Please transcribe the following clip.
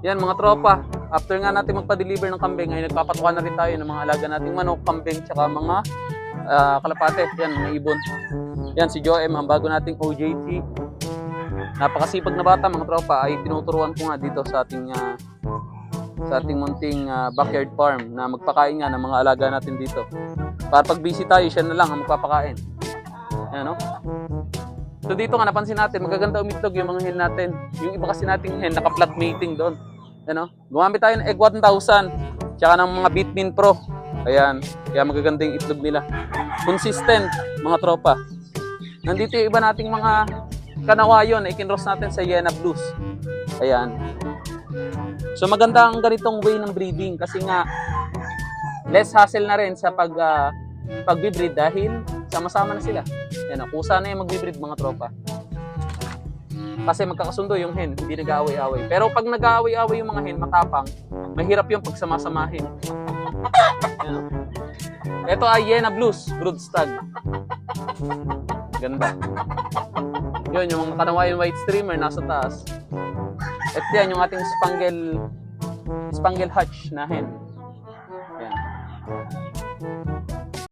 Yan mga tropa, after nga natin magpa-deliver ng kambing ay nagpapatuka na rin tayo ng mga alaga nating manok, kambing, tsaka mga kalapate. Yan, mga ibon. Yan si Joem, ang bago nating OJT. Napakasipag na bata mga tropa, ay tinuturuan ko nga dito sa ating munting backyard farm na magpakain nga ng mga alaga natin dito. Para pag busy tayo, siya na lang ang magpapakain. Yan, no? So dito nga napansin natin, magaganda umitlog yung mga hen natin. Yung iba kasi nating hen, naka-flat mating doon. Ano? Gumamit tayo ng Egg 1000, tsaka ng mga Bitmin Pro. Ayan, kaya magaganda yung itlog nila. Consistent, mga tropa. Nandito yung iba nating mga kanawayon, ikinross natin sa Yena Blues. Ayan. So maganda ang ganitong way ng breeding kasi nga less hassle na rin sa pag-breed dahil sama-sama na sila. Ayan, kusa na yung mag-breed mga tropa. Kasi magkakasundo yung hen, hindi nag-aaway-aaway. Pero pag nag-aaway-aaway yung mga hen, matapang, mahirap yung pagsamasamahin. Ayan. Ito ay Yena Blues, brood stag. Ganda. Yun, yung mga kanawayan white streamer nasa taas. At yan, yung ating spangle hatch na hen. Yan.